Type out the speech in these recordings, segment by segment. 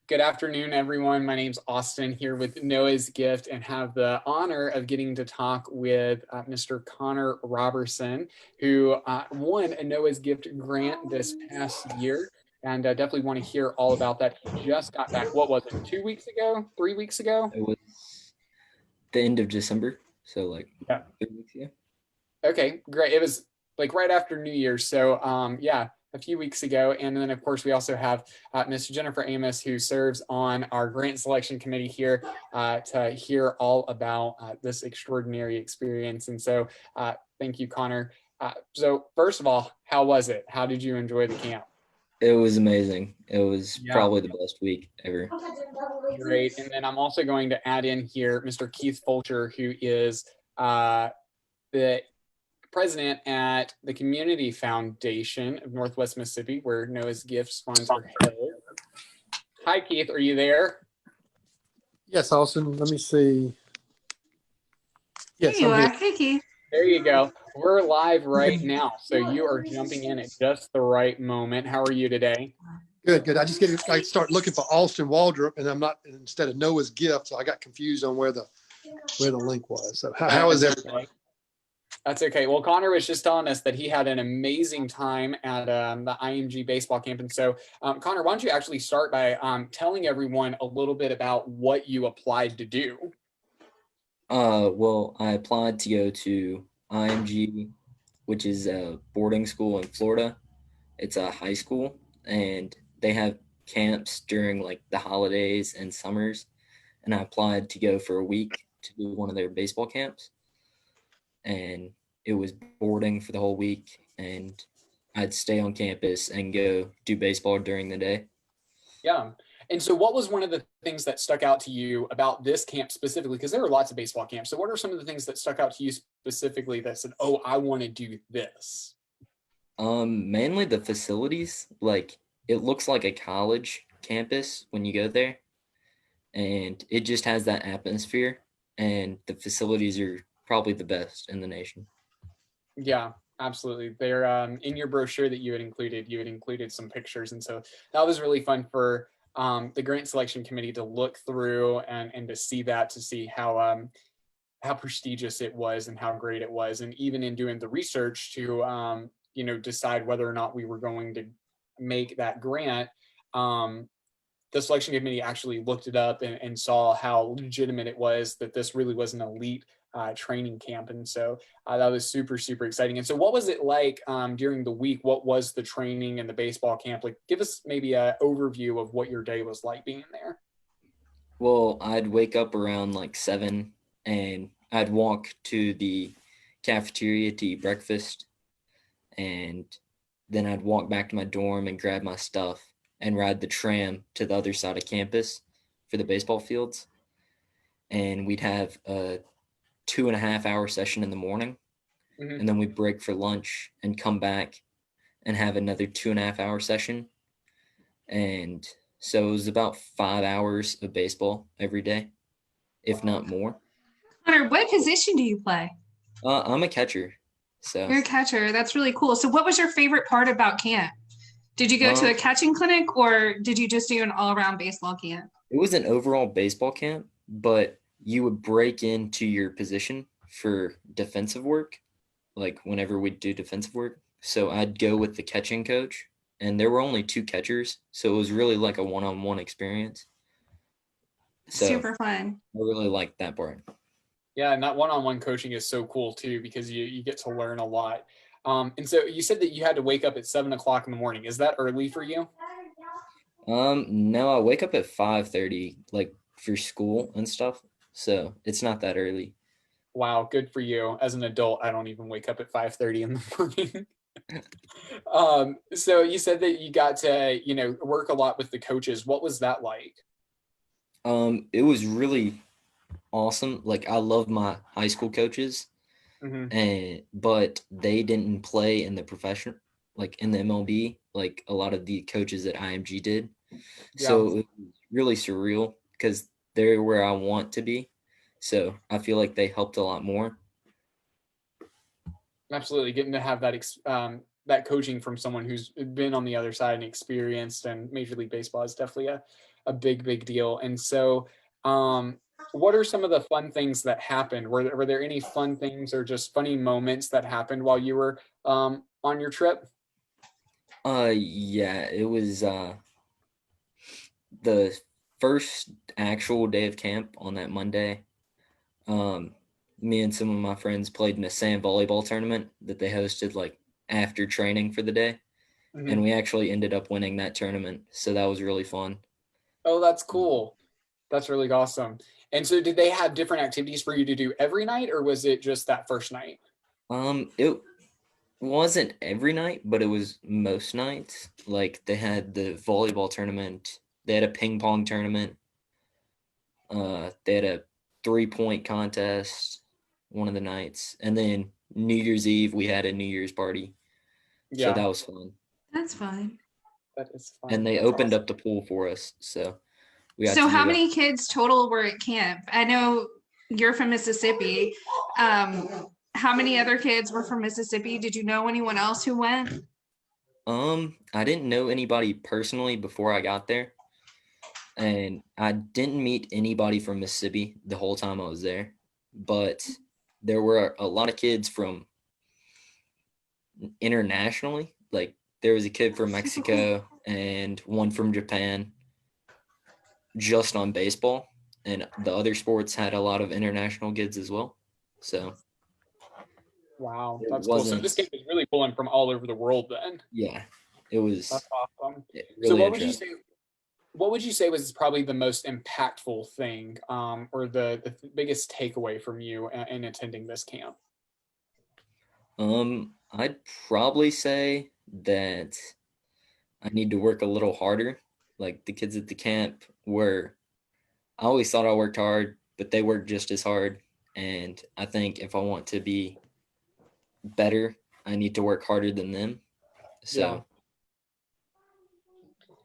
Good afternoon, everyone. My name's Austin here with Noah's Gift and have the honor of getting to talk with Mr. Connor Robertson, who won a Noah's Gift grant this past year. And definitely want to hear all about that. He just got back, what was it, 2 weeks ago, 3 weeks ago? It was the end of December, so like Yeah. 3 weeks ago. Okay, great. It was like right after New Year's. So, yeah, a few weeks ago. And then, of course, we also have Ms. Jennifer Amos, who serves on our grant selection committee here to hear all about this extraordinary experience. And so, thank you, Connor. So, first of all, how was it? How did you enjoy the camp? It was amazing. It was Yeah. probably the best week ever. Great. And then I'm also going to add in here Mr. Keith Fulcher, who is the president at the Community Foundation of Northwest Mississippi, where Noah's Gifts funds are held. Hi, Keith. Are you there? Yes, Austin. Let me see. Yes, Hey, I'm here. Hey, Keith. There you go. We're live right now, so you are jumping in at just the right moment. How are you today? Good. I start looking for Austin Waldrop, and I'm not instead of Noah's Gift, so I got confused on where the link was. So how is everybody? That's okay. Well, Connor was just telling us that he had an amazing time at the IMG Baseball Camp. And so, Connor, why don't you actually start by telling everyone a little bit about what you applied to do? Well, I applied to go to IMG, which is a boarding school in Florida. It's a high school, and they have camps during like the holidays and summers. And I applied to go for a week to do one of their baseball camps. And it was boarding for the whole week, and I'd stay on campus and go do baseball during the day. Yeah. And so what was one of the things that stuck out to you about this camp specifically? Because there are lots of baseball camps. So what are some of the things that stuck out to you specifically that said, oh, I want to do this? Mainly the facilities. Like, it looks like a college campus when you go there, and it just has that atmosphere, and the facilities are probably the best in the nation. Yeah, absolutely. They're in your brochure that you had included some pictures. And so that was really fun for the grant selection committee to look through and to see how prestigious it was and how great it was. And even in doing the research to, decide whether or not we were going to make that grant, the selection committee actually looked it up and saw how legitimate it was, that this really was an elite training camp. And so that was super, super exciting. And so what was it like during the week? What was the training and the baseball camp? Like, give us maybe an overview of what your day was like being there. Well, I'd wake up around like 7, and I'd walk to the cafeteria to eat breakfast, and then I'd walk back to my dorm and grab my stuff and ride the tram to the other side of campus for the baseball fields. And we'd have a 2.5 hour session in the morning. Mm-hmm. And then we'd break for lunch and come back and have another 2.5 hour session. And so it was about 5 hours of baseball every day, if not more. Connor, what position do you play? I'm a catcher. So you're a catcher. That's really cool. So what was your favorite part about camp? Did you go to a catching clinic, or did you just do an all-around baseball camp? It was an overall baseball camp, but you would break into your position for defensive work, like whenever we'd do defensive work. So I'd go with the catching coach, and there were only 2 catchers, so it was really like a one-on-one experience. So super fun. I really liked that part. Yeah, and that one-on-one coaching is so cool too, because you get to learn a lot. And so you said that you had to wake up at 7 o'clock in the morning. Is that early for you? No, I wake up at 5:30, like for school and stuff. So it's not that early. Wow, good for you. As an adult, I don't even wake up at 5:30 in the morning. So you said that you got to, work a lot with the coaches. What was that like? It was really awesome. Like, I love my high school coaches. Mm-hmm. But they didn't play in the profession, like in the MLB, like a lot of the coaches at IMG did. Yeah. So it was really surreal because they're where I want to be. So I feel like they helped a lot more. Absolutely. Getting to have that that coaching from someone who's been on the other side and experienced, and Major League Baseball is definitely a big deal. And so, what are some of the fun things that happened? Were there any fun things or just funny moments that happened while you were on your trip? Yeah, it was the first actual day of camp on that Monday. Me and some of my friends played in a sand volleyball tournament that they hosted like after training for the day, and Mhm. we actually ended up winning that tournament. So that was really fun. Oh, that's cool. That's really awesome. And so did they have different activities for you to do every night, or was it just that first night? It wasn't every night, but it was most nights. Like they had the volleyball tournament, they had a ping pong tournament, they had a 3-point contest one of the nights, and then New Year's Eve we had a New Year's party. So Yeah, that was fun. That's fun. that is And fun. they That's opened awesome. up the pool for us, so we got So to how do that. many kids total were at camp? I know you're from Mississippi. How many other kids were from Mississippi? Did you know anyone else who went? I didn't know anybody personally before I got there, and I didn't meet anybody from Mississippi the whole time I was there, but there were a lot of kids from internationally. Like there was a kid from Mexico and one from Japan just on baseball, and the other sports had a lot of international kids as well. So Wow, it that's cool. So wasn't, this game is really pulling from all over the world then. yeah, it was That's awesome. So really interesting. what would you say was probably the most impactful thing, or the biggest takeaway from you in attending this camp? I'd probably say that I need to work a little harder. Like the kids at the camp were, I always thought I worked hard, but they worked just as hard. And I think if I want to be better, I need to work harder than them. Yeah. So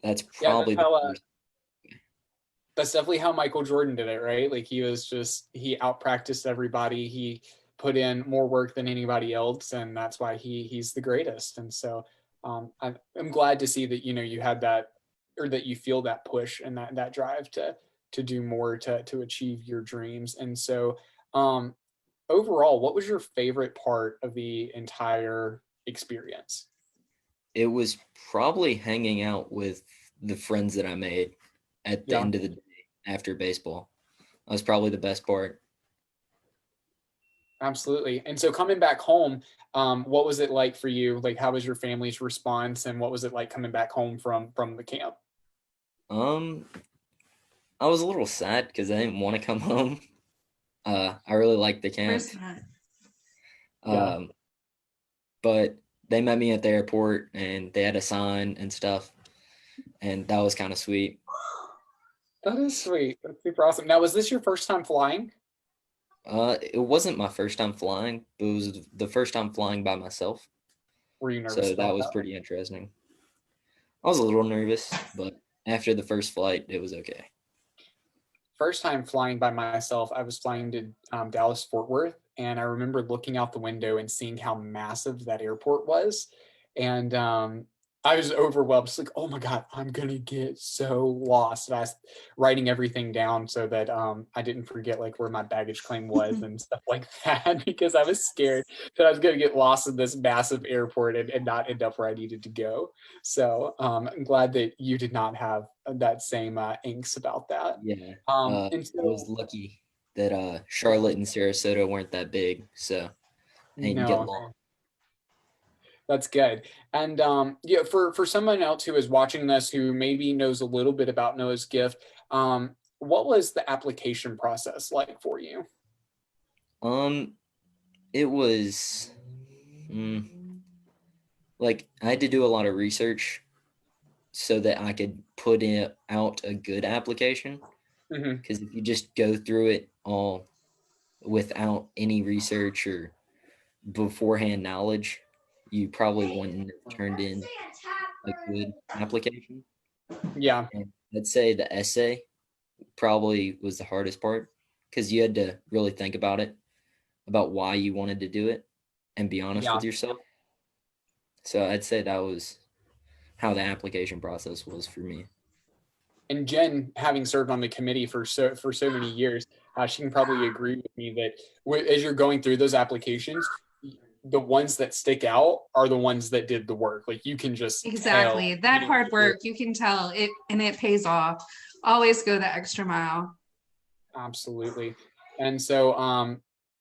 that's Yeah, that's probably the how first. that's definitely how Michael Jordan did it, right? Like he out practiced everybody. He put in more work than anybody else, and that's why he's the greatest. And so I'm glad to see that you had that, or that you feel that push and that drive to do more to achieve your dreams. And so um, overall, what was your favorite part of the entire experience? It was probably hanging out with the friends that I made at the Yeah. end of the day after baseball. That was probably the best part. Absolutely. And so coming back home, what was it like for you? Like, how was your family's response, and what was it like coming back home from the camp? Um, I was a little sad because I didn't want to come home. I really liked the camp. Where's that? Yeah, Um, but they met me at the airport and they had a sign and stuff, and that was kind of sweet. that is sweet. That's super awesome. Now, was this your first time flying? It wasn't my first time flying, but it was the first time flying by myself. Were you nervous So that about was that? pretty interesting. I was a little nervous, but after the first flight, it was okay. First time flying by myself, I was flying to Dallas Fort Worth, and I remember looking out the window and seeing how massive that airport was, and I was overwhelmed. Just like, oh my god, I'm gonna get so lost. And I was writing everything down so that I didn't forget like where my baggage claim was and stuff like that, because I was scared that I was gonna get lost in this massive airport and not end up where I needed to go. So I'm glad that you did not have that same angst about that. Yeah. And I was so, lucky that Charlotte and Sarasota weren't that big, so I didn't get no, lost. that's good. And yeah, for someone else who is watching this who maybe knows a little bit about Noah's Gift, what was the application process like for you? Um, it was mm, like I had to do a lot of research so that I could put in out a good application. Hmm. Because if you just go through it all without any research or beforehand knowledge, you probably wouldn't have turned in a good application. Yeah, And I'd say the essay probably was the hardest part because you had to really think about it, about why you wanted to do it, and be honest yeah, with yourself. So I'd say that was how the application process was for me. And Jen, having served on the committee for so many years, she can probably agree with me that as you're going through those applications, the ones that stick out are the ones that did the work. Like you can just tell. Exactly. That hard work, you can tell it, and it pays off. Always go the extra mile. Absolutely. And so,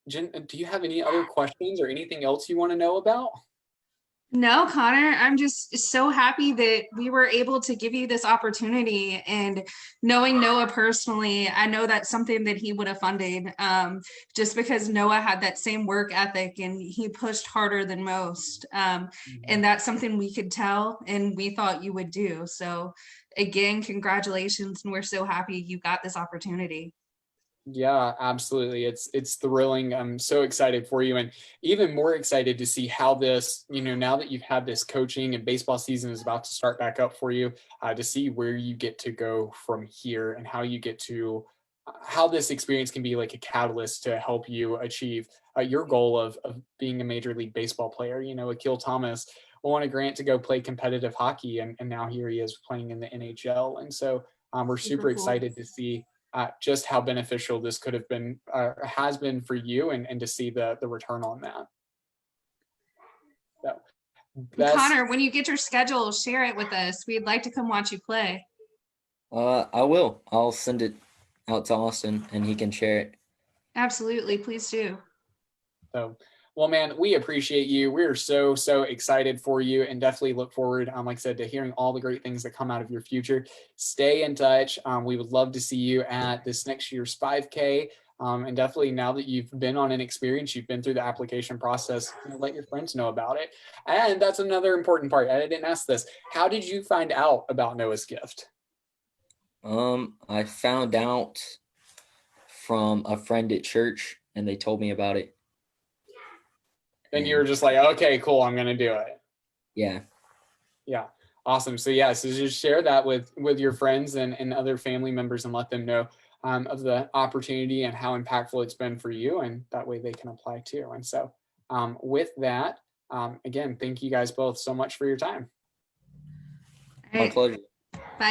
Jen, do you have any other questions or anything else you want to know about? No, Connor, I'm just so happy that we were able to give you this opportunity. And knowing Noah personally, I know that's something that he would have funded, just because Noah had that same work ethic and he pushed harder than most. And that's something we could tell and we thought you would do. So again, congratulations. And we're so happy you got this opportunity. Yeah, absolutely. It's thrilling. I'm so excited for you, and even more excited to see how this, now that you've had this coaching and baseball season is about to start back up for you, to see where you get to go from here and how you get to, how this experience can be like a catalyst to help you achieve your goal of being a Major League Baseball player. Akil Thomas won a grant to go play competitive hockey, and now here he is playing in the NHL. And so we're super Super cool. excited to see just how beneficial this could have been, has been for you, and to see the return on that. So, Connor, when you get your schedule, share it with us. We'd like to come watch you play. I will. I'll send it out to Austin and he can share it. Absolutely. Please do. So, well, man, we appreciate you. We're so excited for you, and definitely look forward, like I said, to hearing all the great things that come out of your future. Stay in touch. We would love to see you at this next year's 5K. And definitely, now that you've been on an experience, you've been through the application process, let your friends know about it. And that's another important part. I didn't ask this. How did you find out about Noah's gift? I found out from a friend at church and they told me about it. And you were just like, okay, cool, I'm gonna do it. Yeah. Yeah. Awesome. So yeah, so just share that with your friends and other family members, and let them know of the opportunity and how impactful it's been for you, and that way they can apply too. And so with that, again, thank you guys both so much for your time. My pleasure.